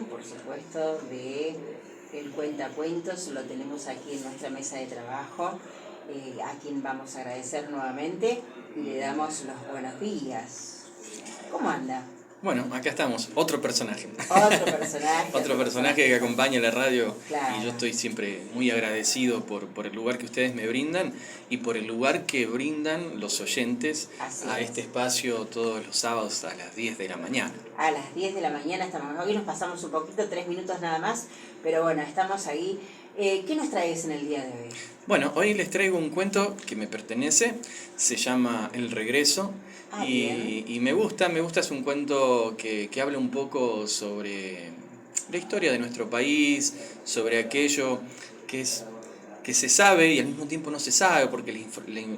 Por supuesto, de el cuentacuentos, lo tenemos aquí en nuestra mesa de trabajo, a quien vamos a agradecer nuevamente y le damos los buenos días. ¿Cómo anda? Bueno, acá estamos, otro personaje. Otro personaje. Otro personaje que acompaña la radio. Claro. Y yo estoy siempre muy agradecido por el lugar que ustedes me brindan y por el lugar que brindan los oyentes a este espacio todos los sábados a las 10 de la mañana. A las 10 de la mañana estamos. Hoy nos pasamos un poquito, 3 minutos nada más, pero bueno, estamos ahí. ¿Qué nos traes en el día de hoy? Bueno, hoy les traigo un cuento que me pertenece, se llama El Regreso. Y me gusta, es un cuento que habla un poco sobre la historia de nuestro país, sobre aquello que se sabe y al mismo tiempo no se sabe, porque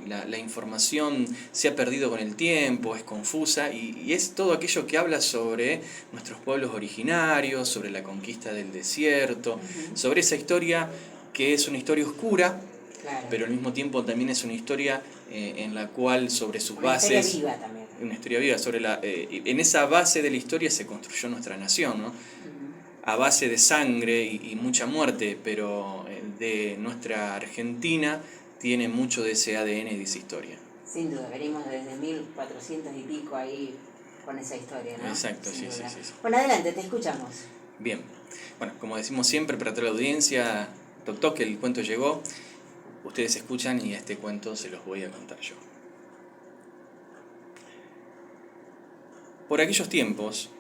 la información se ha perdido con el tiempo, es confusa, y es todo aquello que habla sobre nuestros pueblos originarios, sobre la conquista del desierto, sobre esa historia que es una historia oscura. Claro. Pero al mismo tiempo también es una historia en la cual sobre sus bases... Una historia viva también. Una historia viva. En esa base de la historia se construyó nuestra nación, ¿no? A base de sangre y mucha muerte, pero de nuestra Argentina tiene mucho de ese ADN y de esa historia. Sin duda, venimos desde 1400 y pico ahí con esa historia, ¿no? Exacto, sí. Bueno, adelante, te escuchamos. Bien. Bueno, como decimos siempre, para toda la audiencia, toc toc, el cuento llegó. Ustedes escuchan y este cuento se los voy a contar yo. Por aquellos tiempos,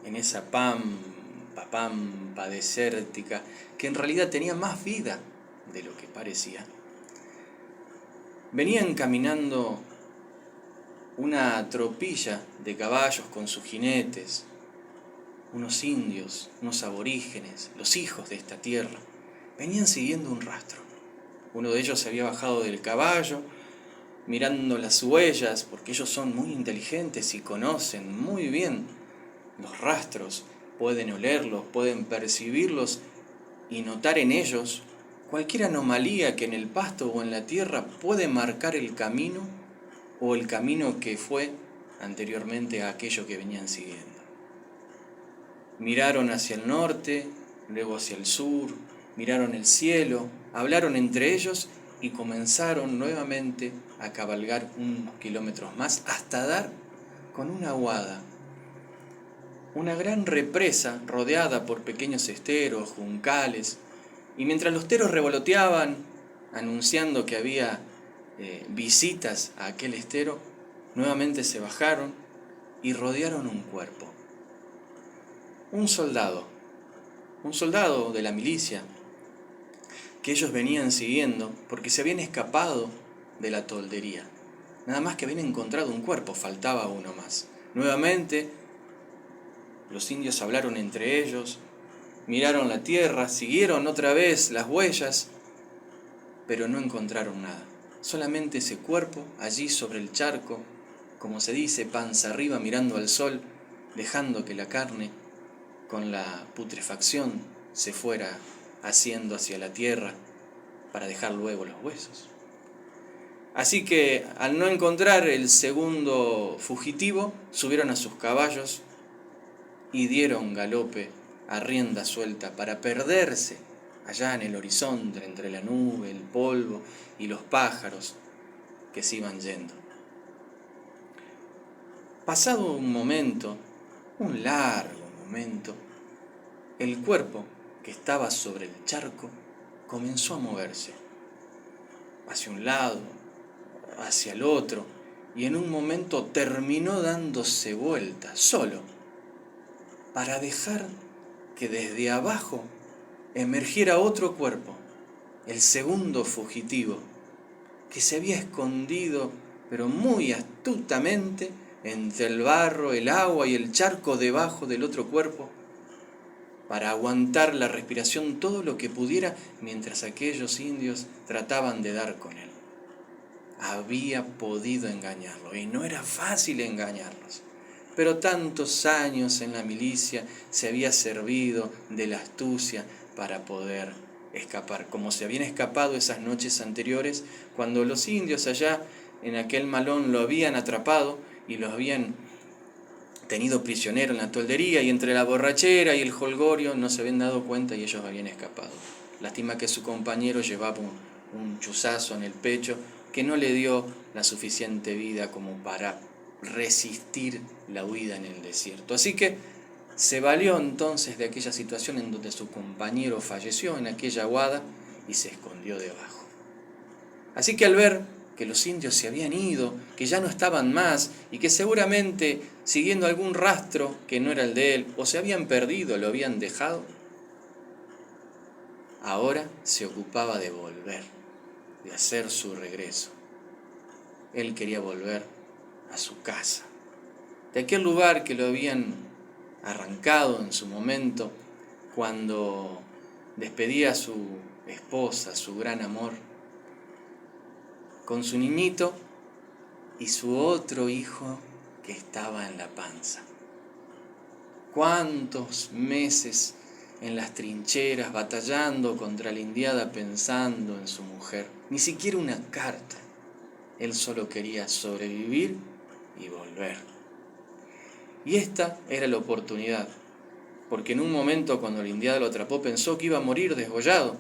en esa pampa desértica, que en realidad tenía más vida de lo que parecía, venían caminando una tropilla de caballos con sus jinetes, unos indios, unos aborígenes, los hijos de esta tierra, venían siguiendo un rastro. Uno de ellos se había bajado del caballo, mirando las huellas, porque ellos son muy inteligentes y conocen muy bien los rastros, pueden olerlos, pueden percibirlos y notar en ellos cualquier anomalía que en el pasto o en la tierra puede marcar el camino o el camino que fue anteriormente a aquello que venían siguiendo. Miraron hacia el norte, luego hacia el sur, miraron el cielo, hablaron entre ellos y comenzaron nuevamente a cabalgar unos kilómetros más hasta dar con una aguada, una gran represa rodeada por pequeños esteros, juncales, y mientras los teros revoloteaban anunciando que había visitas a aquel estero, nuevamente se bajaron y rodearon un cuerpo. Un soldado de la milicia, que ellos venían siguiendo porque se habían escapado de la toldería. Nada más que habían encontrado un cuerpo, faltaba uno más. Nuevamente, los indios hablaron entre ellos, miraron la tierra, siguieron otra vez las huellas, pero no encontraron nada. Solamente ese cuerpo allí sobre el charco, como se dice, panza arriba mirando al sol, dejando que la carne, con la putrefacción, se fuera haciendo hacia la tierra para dejar luego los huesos. Así que al no encontrar el segundo fugitivo, subieron a sus caballos y dieron galope a rienda suelta para perderse allá en el horizonte entre la nube, el polvo y los pájaros que se iban yendo. Pasado un momento, un largo momento, el cuerpo que estaba sobre el charco comenzó a moverse hacia un lado, hacia el otro, y en un momento terminó dándose vuelta solo para dejar que desde abajo emergiera otro cuerpo, el segundo fugitivo, que se había escondido pero muy astutamente entre el barro, el agua y el charco debajo del otro cuerpo, para aguantar la respiración todo lo que pudiera mientras aquellos indios trataban de dar con él. Había podido engañarlo y no era fácil engañarlos, pero tantos años en la milicia se había servido de la astucia para poder escapar, como se habían escapado esas noches anteriores cuando los indios allá en aquel malón lo habían atrapado y lo habían tenido prisionero en la toldería, y entre la borrachera y el jolgorio no se habían dado cuenta y ellos habían escapado. Lástima que su compañero llevaba un chuzazo en el pecho que no le dio la suficiente vida como para resistir la huida en el desierto. Así que se valió entonces de aquella situación en donde su compañero falleció en aquella aguada y se escondió debajo. Así que al ver que los indios se habían ido, que ya no estaban más y que seguramente siguiendo algún rastro que no era el de él, o se habían perdido, lo habían dejado, ahora se ocupaba de volver, de hacer su regreso. Él quería volver a su casa, de aquel lugar que lo habían arrancado en su momento cuando despedía a su esposa, su gran amor, con su niñito y su otro hijo que estaba en la panza. ¿Cuántos meses en las trincheras batallando contra la indiada pensando en su mujer? Ni siquiera una carta. Él solo quería sobrevivir y volver. Y esta era la oportunidad, porque en un momento cuando la indiada lo atrapó pensó que iba a morir desgollado,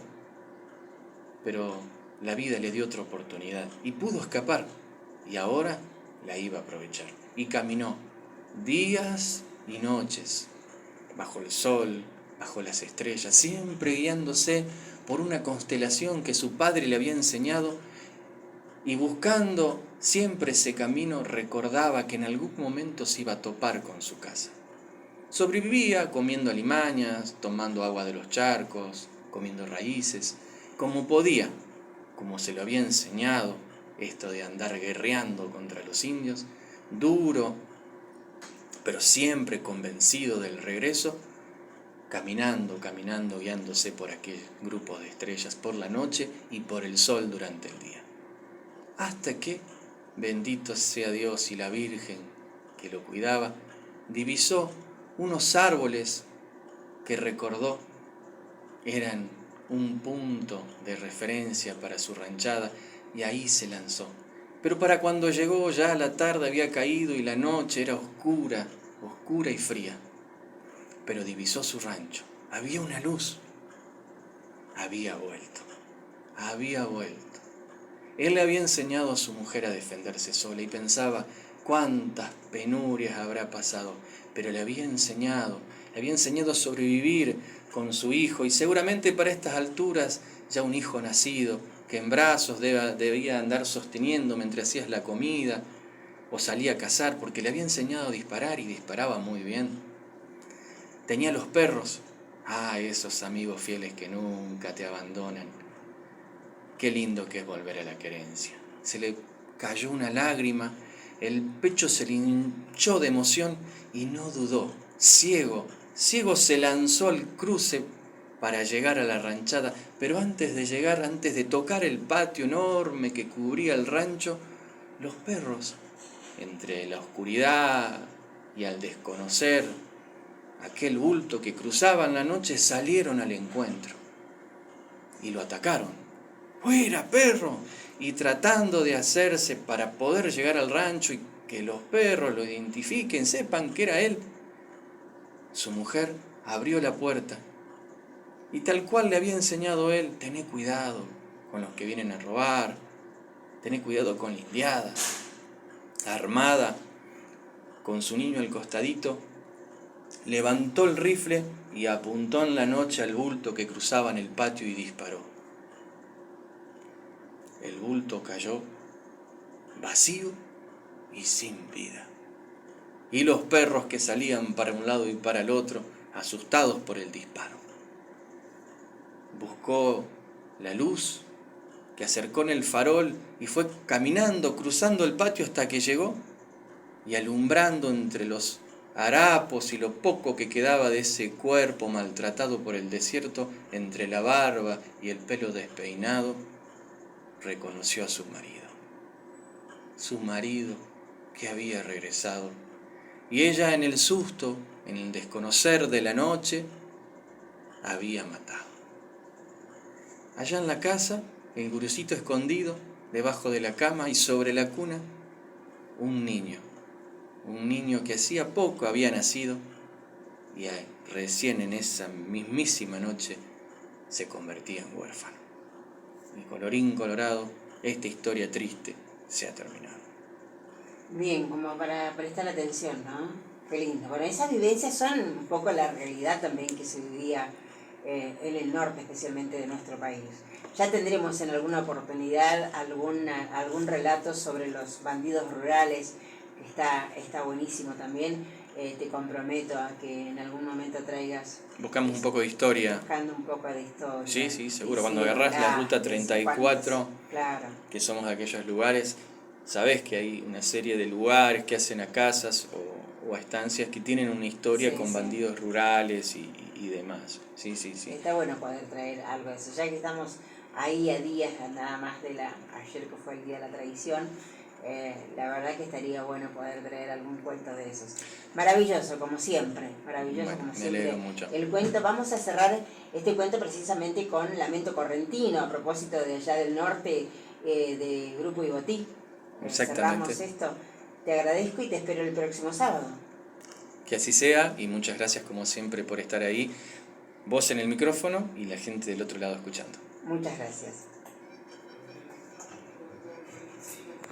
pero la vida le dio otra oportunidad y pudo escapar, y ahora la iba a aprovechar. Y caminó días y noches, bajo el sol, bajo las estrellas, siempre guiándose por una constelación que su padre le había enseñado, y buscando siempre ese camino recordaba que en algún momento se iba a topar con su casa. Sobrevivía comiendo alimañas, tomando agua de los charcos, comiendo raíces, como podía, como se lo había enseñado, esto de andar guerreando contra los indios, duro, pero siempre convencido del regreso, caminando, guiándose por aquel grupo de estrellas por la noche y por el sol durante el día. Hasta que, bendito sea Dios y la Virgen que lo cuidaba, divisó unos árboles que recordó eran un punto de referencia para su ranchada, y ahí se lanzó. Pero para cuando llegó ya la tarde había caído y la noche era oscura y fría. Pero divisó su rancho. Había una luz. Había vuelto. Él le había enseñado a su mujer a defenderse sola y pensaba cuántas penurias habrá pasado, pero le había enseñado a sobrevivir con su hijo, y seguramente para estas alturas ya un hijo nacido que en brazos debía andar sosteniendo mientras hacías la comida o salía a cazar, porque le había enseñado a disparar y disparaba muy bien. Tenía los perros, esos amigos fieles que nunca te abandonan. Qué lindo que es volver a la querencia. Se le cayó una lágrima, el pecho se le hinchó de emoción y no dudó. Ciego se lanzó al cruce para llegar a la ranchada, pero antes de tocar el patio enorme que cubría el rancho, los perros, entre la oscuridad y al desconocer aquel bulto que cruzaba en la noche, salieron al encuentro y lo atacaron. ¡Fuera, perro! Y tratando de hacerse para poder llegar al rancho y que los perros lo identifiquen, sepan que era él, su mujer abrió la puerta y tal cual le había enseñado él: tené cuidado con los que vienen a robar, tené cuidado con la indiada. Armada, con su niño al costadito, levantó el rifle y apuntó en la noche al bulto que cruzaba en el patio y disparó. El bulto cayó vacío y sin vida. Y los perros que salían para un lado y para el otro, asustados por el disparo. Buscó la luz que acercó en el farol y fue caminando, cruzando el patio hasta que llegó, y alumbrando entre los harapos y lo poco que quedaba de ese cuerpo maltratado por el desierto, entre la barba y el pelo despeinado, reconoció a su marido que había regresado, y ella, en el susto, en el desconocer de la noche, había matado. Allá en la casa, el gurucito escondido debajo de la cama, y sobre la cuna un niño un niño que hacía poco había nacido y recién en esa mismísima noche se convertía en huérfano. Y colorín colorado, esta historia triste se ha terminado. Bien, como para prestar atención, ¿no? Qué lindo. Bueno, esas vivencias son un poco la realidad también que se vivía en el norte, especialmente de nuestro país. Ya tendremos en alguna oportunidad algún relato sobre los bandidos rurales, que está buenísimo también. Te comprometo a que en algún momento traigas... Buscamos un poco de historia. Buscando un poco de historia. Sí, seguro. Cuando agarrás la ruta 34, claro, que somos de aquellos lugares, sabés que hay una serie de lugares que hacen a casas o a estancias que tienen una historia con bandidos rurales y demás. Sí. Está bueno poder traer algo de eso, ya que estamos ahí a días nada más de ayer que fue el Día de la Tradición, la verdad que estaría bueno poder traer algún cuento de esos. Maravilloso, como siempre, maravilloso, bueno, como siempre. Me alegro mucho. El cuento, vamos a cerrar este cuento precisamente con Lamento Correntino, a propósito de allá del norte, de Grupo Ibotí. Exactamente. Cerramos esto. Te agradezco y te espero el próximo sábado. Que así sea, y muchas gracias como siempre por estar ahí, vos en el micrófono y la gente del otro lado escuchando. Muchas gracias.